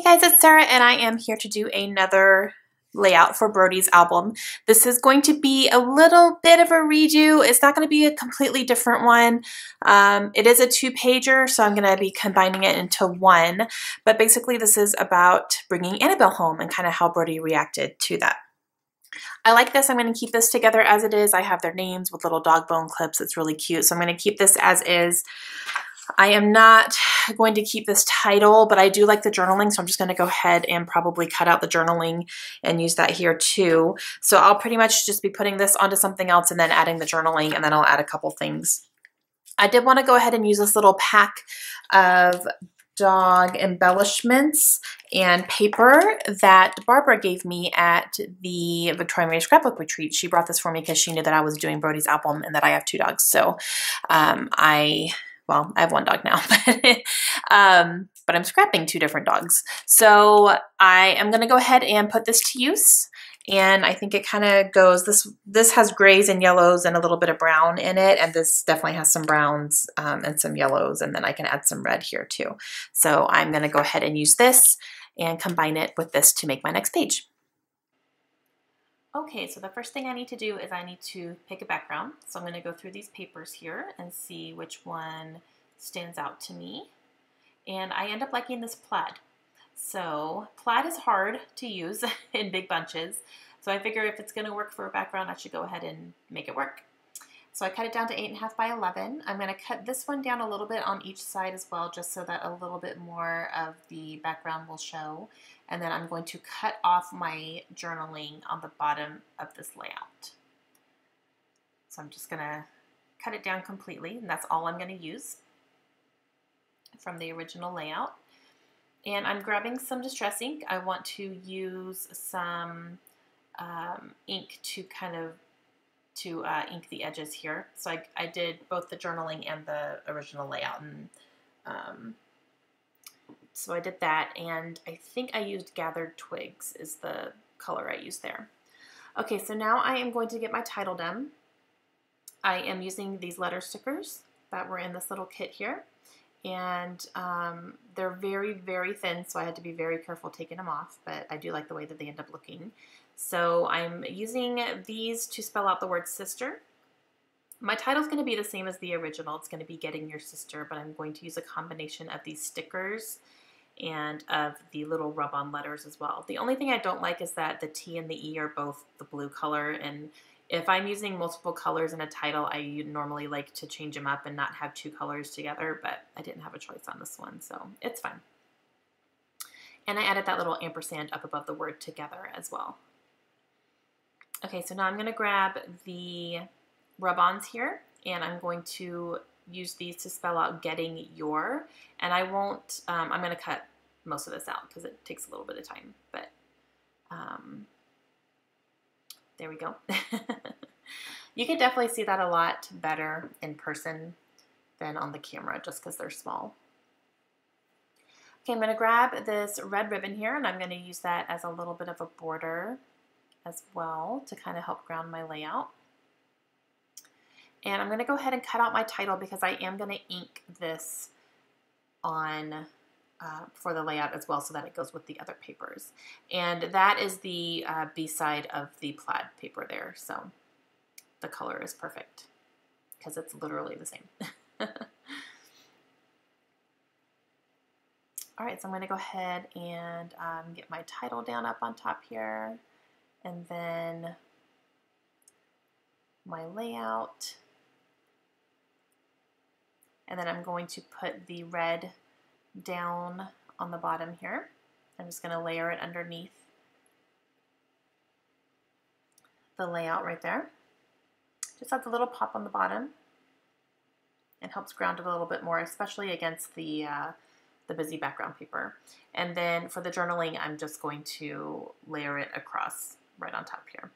Hey guys, it's Sarah and I am here to do another layout for Brody's album. This is going to be a little bit of a redo. It's not going to be a completely different one. It is a two-pager, so I'm going to be combining it into one. But basically this is about bringing Annabelle home and kind of how Brody reacted to that. I like this. I'm going to keep this together as it is. I have their names with little dog bone clips. It's really cute. So I'm going to keep this as is. I am not going to keep this title, but I do like the journaling, so I'm just going to go ahead and probably cut out the journaling and use that here too. So I'll pretty much just be putting this onto something else and then adding the journaling, and then I'll add a couple things. I did want to go ahead and use this little pack of dog embellishments and paper that Barbara gave me at the Victoria Mary Scrapbook Retreat. She brought this for me because she knew that I was doing Brody's album and that I have two dogs. So well, I have one dog now, but I'm scrapping two different dogs. So I am going to go ahead and put this to use. And I think it kind of goes, this has grays and yellows and a little bit of brown in it. And this definitely has some browns and some yellows. And then I can add some red here too. So I'm going to go ahead and use this and combine it with this to make my next page. Okay, so the first thing I need to do is I need to pick a background. So I'm going to go through these papers here and see which one stands out to me. And I end up liking this plaid. So plaid is hard to use in big bunches. So I figure if it's going to work for a background, I should go ahead and make it work. So I cut it down to 8.5 by 11. I'm going to cut this one down a little bit on each side as well, just so that a little bit more of the background will show. And then I'm going to cut off my journaling on the bottom of this layout. So I'm just going to cut it down completely, and that's all I'm going to use from the original layout. And I'm grabbing some Distress ink. I want to use some ink to kind of ink the edges here. So I did both the journaling and the original layout, and so I did that, and I think I used Gathered Twigs is the color I used there. Okay, so now I am going to get my title done. I am using these letter stickers that were in this little kit here, and they're very, very thin, so I had to be very careful taking them off, but I do like the way that they end up looking. So I'm using these to spell out the word sister. My title's going to be the same as the original. It's going to be Getting Your Sister, but I'm going to use a combination of these stickers and of the little rub-on letters as well. The only thing I don't like is that the T and the E are both the blue color, and if I'm using multiple colors in a title, I normally like to change them up and not have two colors together, but I didn't have a choice on this one, so it's fine. And I added that little ampersand up above the word together as well. Okay, so now I'm going to grab the rub-ons here, and I'm going to use these to spell out Getting Your, and I won't, I'm going to cut most of this out because it takes a little bit of time, but there we go. You can definitely see that a lot better in person than on the camera just because they're small. Okay, I'm going to grab this red ribbon here, and I'm going to use that as a little bit of a border as well to kind of help ground my layout. And I'm going to go ahead and cut out my title because I am going to ink this on for the layout as well so that it goes with the other papers. And that is the B-side of the plaid paper there, so the color is perfect because it's literally the same. All right, so I'm going to go ahead and get my title down up on top here, and then my layout. And then I'm going to put the red down on the bottom here. I'm just going to layer it underneath the layout right there. Just adds a little pop on the bottom and helps ground it a little bit more, especially against the busy background paper. And then for the journaling, I'm just going to layer it across right on top here.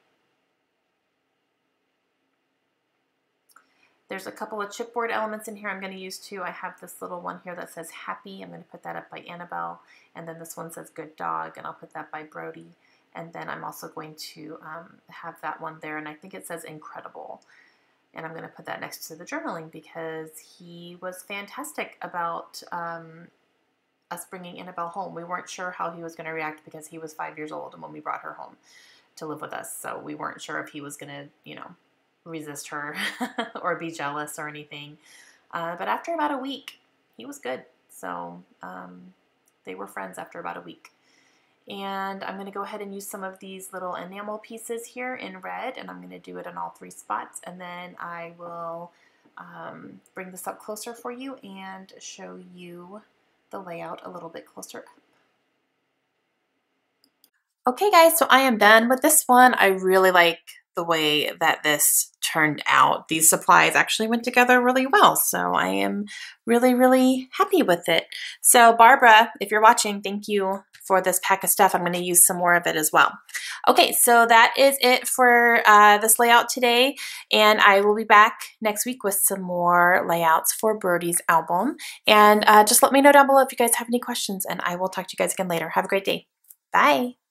There's a couple of chipboard elements in here I'm going to use too. I have this little one here that says Happy. I'm going to put that up by Annabelle. And then this one says Good Dog, and I'll put that by Brody. And then I'm also going to have that one there, and I think it says Incredible. And I'm going to put that next to the journaling because he was fantastic about us bringing Annabelle home. We weren't sure how he was going to react because he was 5 years old and when we brought her home to live with us. So we weren't sure if he was going to, you know, resist her or be jealous or anything. But after about a week, he was good. So they were friends after about a week. And I'm going to go ahead and use some of these little enamel pieces here in red, and I'm going to do it on all 3 spots, and then I will bring this up closer for you and show you the layout a little bit closer up. Okay guys, so I am done with this one. I really like the way that this turned out. These supplies actually went together really well, so I am really, really happy with it. So Barbara, if you're watching, thank you for this pack of stuff. I'm going to use some more of it as well. Okay, so that is it for this layout today, and I will be back next week with some more layouts for Brody's album. And just let me know down below if you guys have any questions, and I will talk to you guys again later. Have a great day. Bye.